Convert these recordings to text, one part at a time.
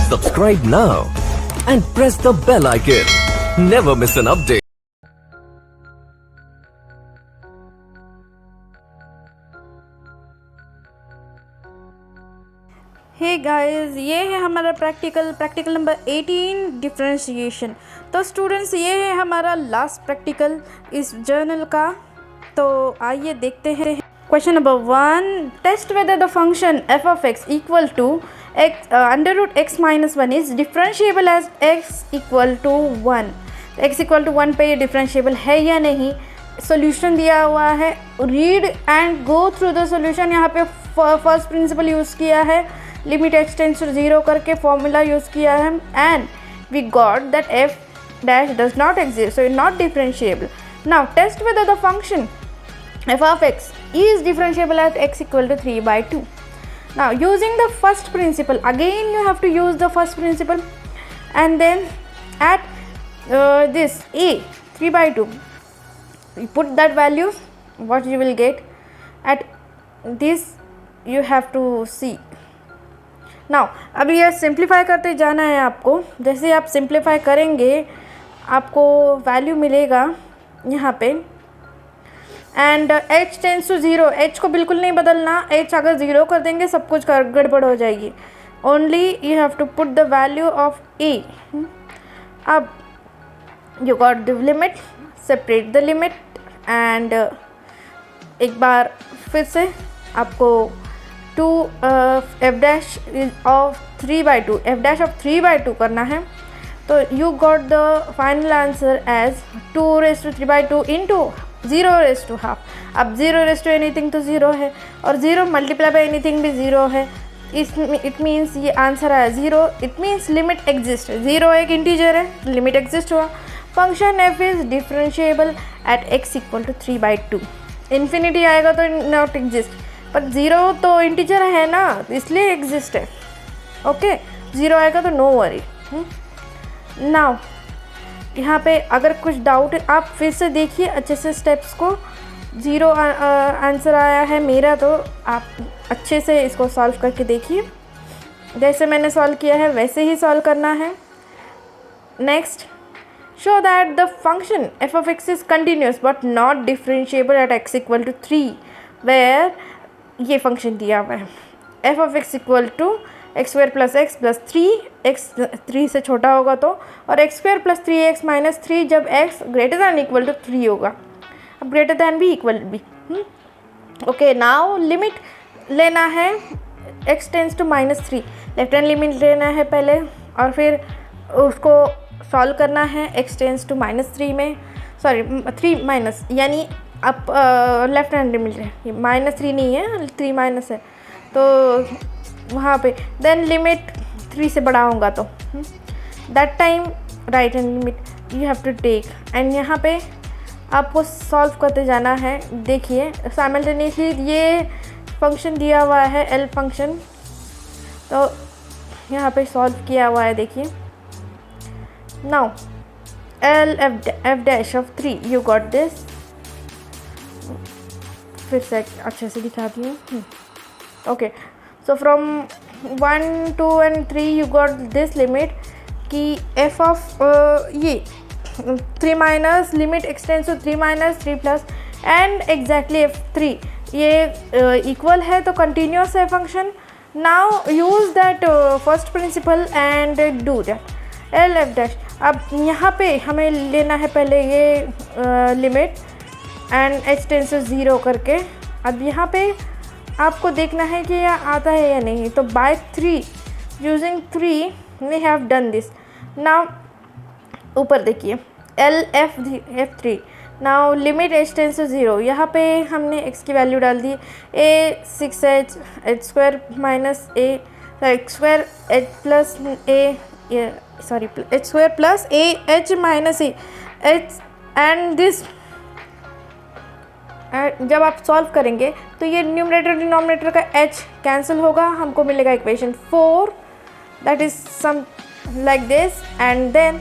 Subscribe now and press the bell icon. Never miss an update. Hey guys, ये है हमारा practical number 18 differentiation. तो students, ये है हमारा लास्ट प्रैक्टिकल इस जर्नल का। तो आइए देखते हैं question number 1। Test whether the function F of X equal to X under root X minus 1 is differentiable as X equal to 1। X equal to 1 पे ये डिफरेंशिएबल है या नहीं। सोल्यूशन दिया हुआ है, read and go through the solution. यहाँ पे फर्स्ट प्रिंसिपल यूज़ किया है, लिमिट एक्स टेंड्स टू 0 करके फॉर्मूला यूज़ किया है, and we got that F dash does not exist, so it not differentiable. Now test whether the function f of x is differentiable at x equal to 3/2. Now using the first principle, again you have to use the first principle, and then at this a 3/2 you put that value, what you will get at this you have to see. Now अभी यह simplify करते जाना है आपको। जैसे आप simplify करेंगे आपको वैल्यू मिलेगा यहाँ पे, and h tends to 0। h को बिल्कुल नहीं बदलना, h अगर 0 कर देंगे सब कुछ गड़बड़ हो जाएगी। Only you have to put the value of a। अब you got the limit, separate the limit, and एक बार फिर से आपको 2 f dash of 3/2 f dash of 3/2 करना है। तो you got the final answer as 2 raise to 3/2 into 0 raise to half. अब 0 रेज़ टू एनीथिंग तो 0 है, और 0 मल्टीप्लाई बाई एनीथिंग भी 0 है। इट मीन्स ये आंसर आया 0। It means limit exist. 0 एक इंटीजर है, लिमिट एग्जिस्ट हुआ। Function F is differentiable at x equal to 3/2। Infinity आएगा तो नॉट एग्जिस्ट, पर 0 तो इंटीजर है ना, इसलिए एग्जिस्ट है। ओके, 0 आएगा तो नो वरी। नाउ यहाँ पे अगर कुछ डाउट है आप फिर से देखिए अच्छे से स्टेप्स को। 0 आंसर आया है मेरा, तो आप अच्छे से इसको सॉल्व करके देखिए। जैसे मैंने सॉल्व किया है वैसे ही सॉल्व करना है। Next, show that the function F of X is continuous but not differentiable at x equal to 3, where ये फंक्शन दिया हुआ है F of X equal to X square plus X plus 3, X 3 से छोटा होगा तो, और x square plus 3x minus 3 जब x greater than equal to 3 होगा। अब ग्रेटर दैन भी इक्वल भी। ओके, नाउ लिमिट लेना है x tends to -3। Left hand limit लेना है पहले, और फिर उसको सॉल्व करना है x टेंस टू -3 में, सॉरी 3 माइनस, यानी अब लेफ्ट हैंड लिमिट है, -3 नहीं है, 3 माइनस है, तो वहाँ पे देन लिमिट 3 से बड़ा होगा तो that time right hand limit you have to take, and यहाँ पे आपको सॉल्व करते जाना है। देखिए साइमल्टेनियसली ये फंक्शन दिया हुआ है एल फंक्शन, तो यहाँ पे सॉल्व किया हुआ है। देखिए now L F dash of 3 you got this. फिर से अच्छे से दिखाती हूँ। Okay, so from 1, 2 and 3 you got this limit कि f of ये 3 minus limit X tends to 3 minus 3 plus and exactly f3 ये इक्वल है तो कंटिन्यूस है function. Now use that first principle and do that L F dash. अब यहाँ पे हमें लेना है पहले ये limit and h tends to 0 करके। अब यहाँ पे आपको देखना है कि यह आता है या नहीं, तो by 3 using 3 we have done this. Now ऊपर देखिए L F 3। Now limit h tends to 0, यहाँ पे हमने x की वैल्यू डाल दी a 6h h square minus a x square h plus a sorry h square plus a h minus a h, and this जब आप solve करेंगे तो ये न्यूमरेटर डिनोमिनेटर का h कैंसिल होगा, हमको मिलेगा equation 4 that is some like this, and then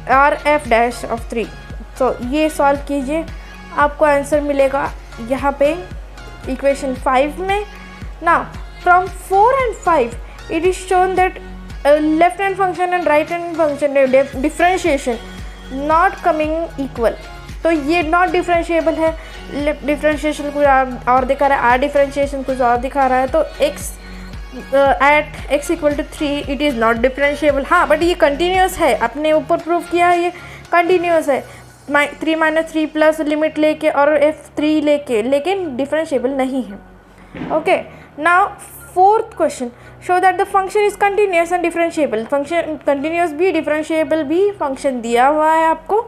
or F dash of 3। तो ये सॉल्व कीजिए, आपको आंसर मिलेगा यहाँ पे इक्वेशन 5 में। Now from 4 and 5 it is shown that left hand function and right hand function differentiation not coming equal, तो ये नॉट डिफ्रेंशिएबल है। डिफ्रेंशिएशन कुछ और दिखा रहा है, आर डिफ्रेंशिएशन कुछ और दिखा रहा है, तो x at x equal to 3 it is not differentiable. हाँ बट ये कंटिन्यूस है, अपने ऊपर प्रूव किया है, ये कंटिन्यूस है 3 माइनस 3 प्लस लिमिट लेके और f3 लेके, लेकिन डिफ्रेंशिएबल नहीं है। Okay, now fourth question, show that the function is continuous and differentiable. Function continuous भी डिफरेंशिएबल भी फंक्शन दिया हुआ है आपको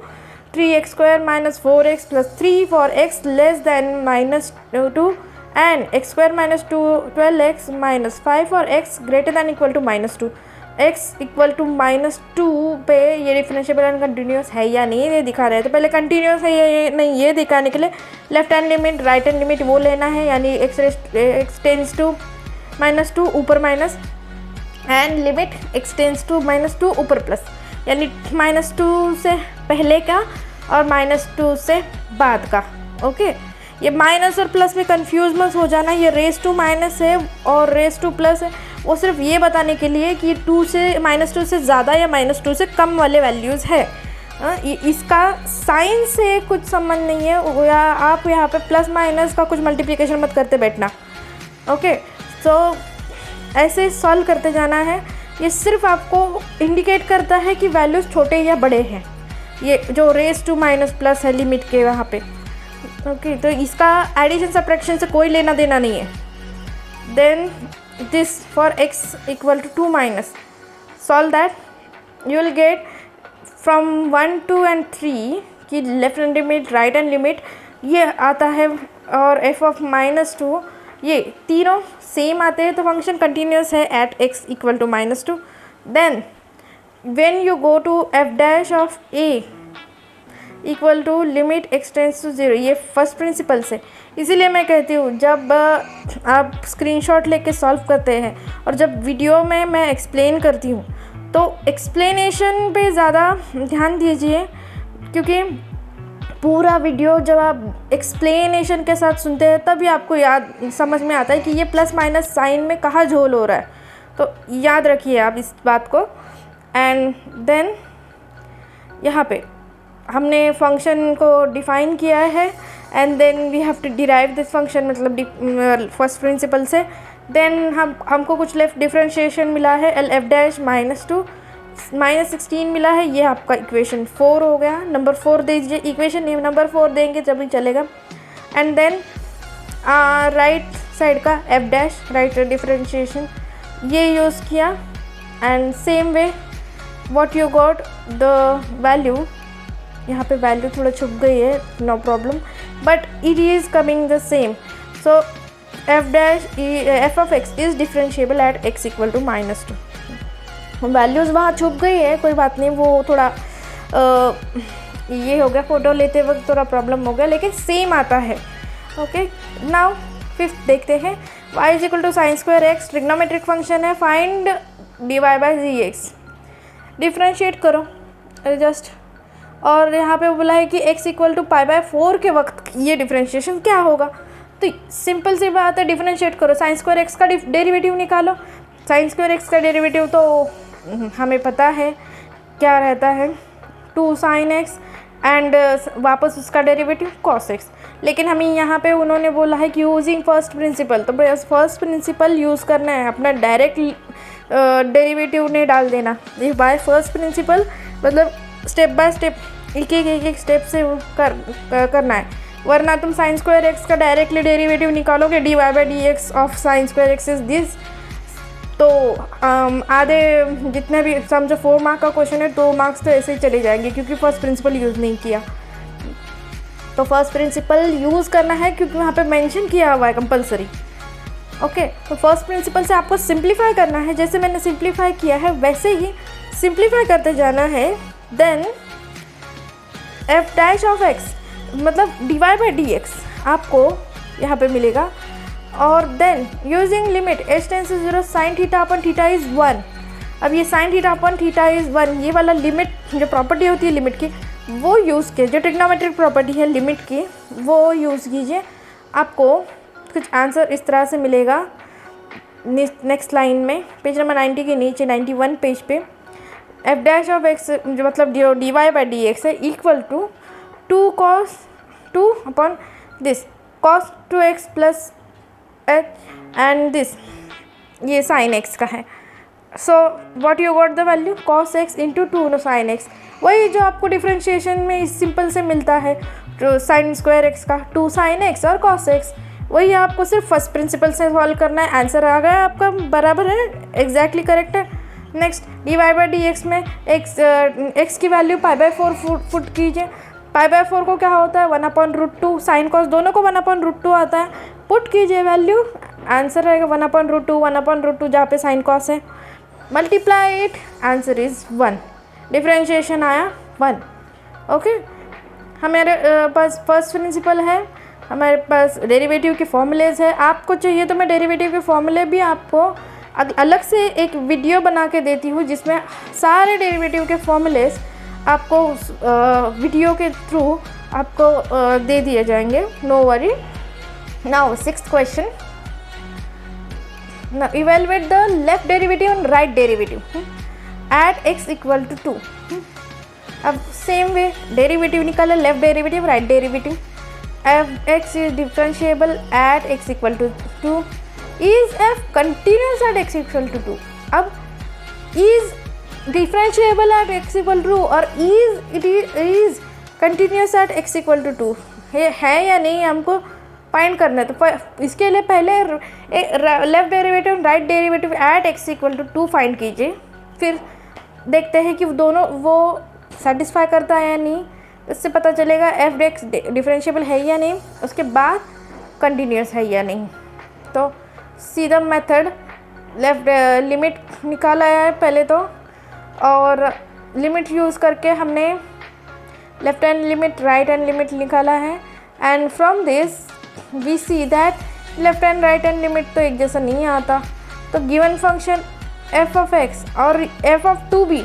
3x² minus 4x plus 3 for x less than -2 and x² minus 12x minus 5 for x greater than equal to -2। x equal to -2 पे ये differentiable and continuous है या नहीं ये दिखा रहे हैं। तो पहले कंटिन्यूस है या ये नहीं ये दिखाने के लिए left hand limit right hand limit वो लेना है, यानी x टेंस टू -2 ऊपर minus and limit x tends to -2 ऊपर प्लस, यानी -2 से पहले का और -2 से बाद का। ओके, ये माइनस और प्लस में कंफ्यूज मत हो जाना, ये रेस टू माइनस है और रेस टू प्लस है, वो सिर्फ ये बताने के लिए कि -2 से ज़्यादा या -2 से कम वाले वैल्यूज़ है। इसका साइन से कुछ संबंध नहीं है, या आप यहाँ पे प्लस माइनस का कुछ मल्टीप्लिकेशन मत करते बैठना। ओके, तो ऐसे सॉल्व करते जाना है, ये सिर्फ आपको इंडिकेट करता है कि वैल्यूज़ छोटे या बड़े हैं, ये जो रेस टू माइनस प्लस है लिमिट के वहाँ पे। ओके, तो इसका एडिशन सब्ट्रैक्शन से कोई लेना देना नहीं है। Then this for x equal to 2 minus, solve that you will get from 1 2 and 3 की left hand limit right hand limit ये आता है, और f ऑफ -2 ये तीनों सेम आते हैं, तो फंक्शन कंटिन्यूस है at x equal to -2। Then when you go to f dash of a equal to limit x tends to 0, ये फर्स्ट प्रिंसिपल से, इसीलिए मैं कहती हूँ जब आप स्क्रीनशॉट लेके सॉल्व करते हैं और जब वीडियो में मैं एक्सप्लेन करती हूँ तो एक्सप्लेनेशन पे ज़्यादा ध्यान दीजिए, क्योंकि पूरा वीडियो जब आप एक्सप्लेनेशन के साथ सुनते हैं तभी आपको याद समझ में आता है कि ये प्लस माइनस साइन में कहाँ झोल हो रहा है, तो याद रखिए आप इस बात को। एंड देन यहाँ पे हमने फंक्शन को डिफ़ाइन किया है, and then we have to derive this function, मतलब फर्स्ट प्रिंसिपल से। देन हमको कुछ लेफ्ट डिफरेंशिएशन मिला है, एफ डैश -2 -16 मिला है, ये आपका इक्वेशन 4 हो गया। नंबर 4 दे दीजिए, इक्वेशन नहीं नंबर 4 देंगे जब भी चलेगा। एंड देन राइट साइड का एफ डैश राइट डिफरेंशिएशन ये यूज़ किया, and same way what you got the value, यहाँ पे वैल्यू थोड़ा छुप गई है, no problem, but it is coming the same. So f of x is differentiable at x equal to -2। Values वहाँ छुप गई है, कोई बात नहीं, वो थोड़ा ये हो गया, फ़ोटो लेते वक्त थोड़ा प्रॉब्लम हो गया, लेकिन सेम आता है। ओके, नाउ फिफ्थ देखते हैं, y is equal to sine square x trigonometric function है, find dy by dx। Differentiate करो जस्ट, और यहाँ पे बोला है कि x इक्वल टू π/4 के वक्त ये डिफ्रेंशिएशन क्या होगा, तो सिंपल सी बात है, डिफ्रेंशिएट करो, साइन स्क्वायर x का डेरिवेटिव निकालो। साइन स्क्वायर x का डेरिवेटिव तो हमें पता है क्या रहता है, 2 sin x एंड वापस उसका डेरिवेटिव cos x, लेकिन हमें यहाँ पे उन्होंने बोला है कि यूजिंग फर्स्ट प्रिंसिपल, तो फर्स्ट प्रिंसिपल यूज़ करना है, अपना डायरेक्ट डेरिवेटिव नहीं डाल देना। ये बाय फर्स्ट प्रिंसिपल मतलब स्टेप बाय स्टेप एक स्टेप से करना है, वरना तुम साइन स्क्वायर एक्स का डायरेक्टली डेरिवेटिव निकालोगे, dy by D x of sine square x is this, तो आधे जितने भी समझो 4 मार्क का क्वेश्चन है 2 मार्क्स तो ऐसे ही चले जाएंगे, क्योंकि फर्स्ट प्रिंसिपल यूज़ नहीं किया। तो फर्स्ट प्रिंसिपल यूज़ करना है क्योंकि वहाँ पे मेंशन किया हुआ है कंपलसरी। ओके, तो फर्स्ट प्रिंसिपल से आपको सिंप्लीफाई करना है, जैसे मैंने सिंप्लीफाई किया है वैसे ही सिंप्लीफाई करते जाना है। Then F dash of x मतलब dy बाई डी एक्स आपको यहाँ पे मिलेगा, और then using limit h tends to 0 sine theta upon theta is 1। अब ये sine theta upon theta is 1 ये वाला लिमिट जो प्रॉपर्टी होती है लिमिट की वो यूज़ कीजिए, जो ट्रिग्नोमेट्रिक प्रॉपर्टी है लिमिट की वो यूज़ कीजिए, आपको कुछ आंसर इस तरह से मिलेगा। नेक्स्ट लाइन में पेज नंबर 90 के नीचे 91 पेज पे एफ डैश ऑफ एक्स जो मतलब जो D Y by D X है equal to 2 cos 2 upon this cos 2x plus H and this ये साइन एक्स का है. So what you got the value cos x into 2 sine X. वही जो आपको डिफ्रेंशिएशन में इस सिंपल से मिलता है जो साइन स्क्वायर एक्स का 2 साइन एक्स और cos x. वही आपको सिर्फ फर्स्ट प्रिंसिपल से सॉल्व करना है. आंसर आ गया आपका, बराबर है, एग्जैक्टली करेक्ट है. Next D Y by D X में एक्स की वैल्यू π/4 पुट कीजिए. π/4 को क्या होता है 1/√2. साइन कॉस दोनों को 1/√2 आता है. पुट कीजिए वैल्यू, आंसर रहेगा 1/√2 1/√2 जहाँ पे साइन कॉस है. Multiply it, answer is 1. Differentiation आया 1. ओके. हमारे पास फर्स्ट प्रिंसिपल है, हमारे पास डेरिवेटिव के फॉर्मूलेज है. आपको चाहिए तो मैं डेरिवेटिव के फॉर्मूले भी आपको अलग से एक वीडियो बना के देती हूँ जिसमें सारे डेरिवेटिव के फॉर्मूलेज आपको वीडियो के थ्रू आपको दे दिए जाएंगे. No worry. Now 6th question. Now evaluate the left derivative and right derivative at x equal to 2. अब सेम वे डेरिवेटिव निकाला, left derivative right derivative. F X is differentiable at x equal to 2. Is F continuous at x equal to 2. अब is differentiable at x equal to और is continuous at x equal to 2 है या नहीं हमको find करना है. तो इसके लिए पहले left derivative right derivative at x equal to 2 find कीजिए. फिर देखते हैं कि दोनों वो सेटिस्फाई करता है या नहीं. इससे पता चलेगा एफ एक्स डिफरेंशिएबल है या नहीं, उसके बाद कंटिन्यूस है या नहीं. तो सीधा मेथड लेफ्ट लिमिट निकाला है पहले तो, और लिमिट यूज़ करके हमने left hand limit right hand limit निकाला है. And from this we see that left hand right hand limit तो एक जैसा नहीं आता. तो given function F of x और एफ ऑफ 2 भी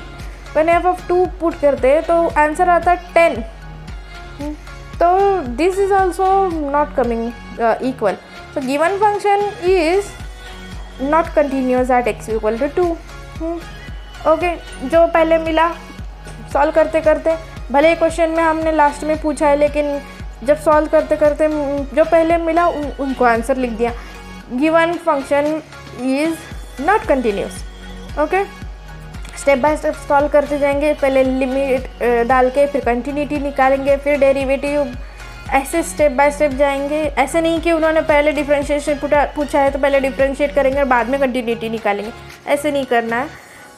when एफ ऑफ 2 पुट करते हैं तो आंसर आता है 10. तो this is also not coming equal. so given function is not continuous at x equal to 2. Okay. जो पहले मिला सॉल्व करते करते, भले क्वेश्चन में हमने लास्ट में पूछा है लेकिन जब सॉल्व करते करते जो पहले मिला उनको आंसर लिख दिया. Given function is not continuous. Okay. Step by step solve करते जाएंगे. पहले लिमिट डाल के फिर कंटिन्यूटी निकालेंगे, फिर डेरिवेटिव, ऐसे स्टेप बाय स्टेप जाएंगे. ऐसे नहीं कि उन्होंने पहले डिफरेंशिएशन पूछा है तो पहले डिफरेंशिएट करेंगे और बाद में कंटिन्यूटी निकालेंगे. ऐसे नहीं करना है.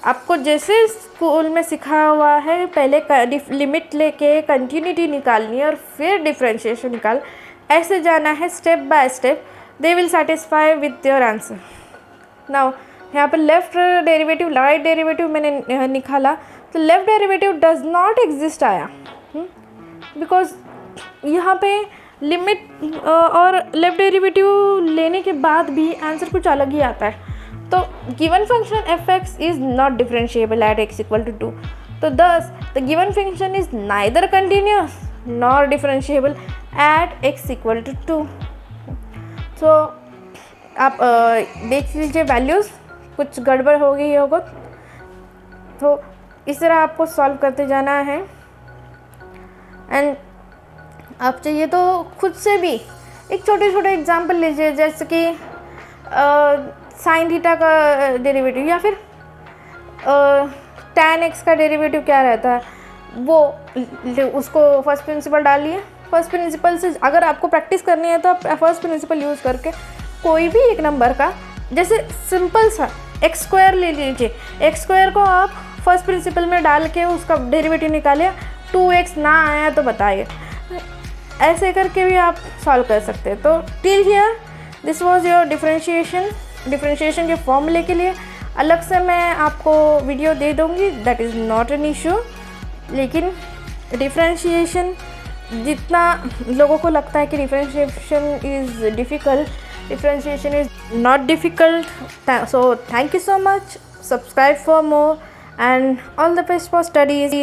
आपको जैसे स्कूल में सिखाया हुआ है पहले लिमिट लेके कंटिन्यूटी निकालनी है और फिर डिफरेंशिएशन निकाल, ऐसे जाना है step by step. They will satisfy with your answer. Now यहाँ पर लेफ्ट डेरिवेटिव राइट डेरिवेटिव मैंने निकाला तो left derivative does not exist आया, बिकॉज यहाँ पे लिमिट और लेफ्ट डेरिवेटिव लेने के बाद भी आंसर कुछ अलग ही आता है. तो given function F X is not differentiable at x equal to 2. तो thus the given function is neither continuous nor differentiable at x equal to 2. तो आप देख लीजिए वैल्यूज़, कुछ गड़बड़ हो गई होगा. तो इस तरह आपको सॉल्व करते जाना है. एंड आप चाहिए तो खुद से भी एक छोटे छोटे एग्जाम्पल लीजिए, जैसे कि साइन थीटा का डेरिवेटिव या फिर tan x का डेरिवेटिव क्या रहता है वो उसको फर्स्ट प्रिंसिपल डालिए. फर्स्ट प्रिंसिपल से अगर आपको प्रैक्टिस करनी है तो आप फर्स्ट प्रिंसिपल यूज़ करके कोई भी एक नंबर का, जैसे सिंपल सा एक्स स्क्वायर ले लीजिए. एक्स स्क्वायर को आप फर्स्ट प्रिंसिपल में डाल के उसका डेरिवेटिव निकालिए. 2x ना आया तो बताइए. ऐसे करके भी आप सॉल्व कर सकते हैं. तो till here this was your differentiation के फॉर्मूले के लिए अलग से मैं आपको वीडियो दे दूँगी, that is not an issue. लेकिन डिफरेंशिएशन जितना लोगों को लगता है कि differentiation is difficult, differentiation is not difficult. So thank you so much. Subscribe for more and all the best for studies.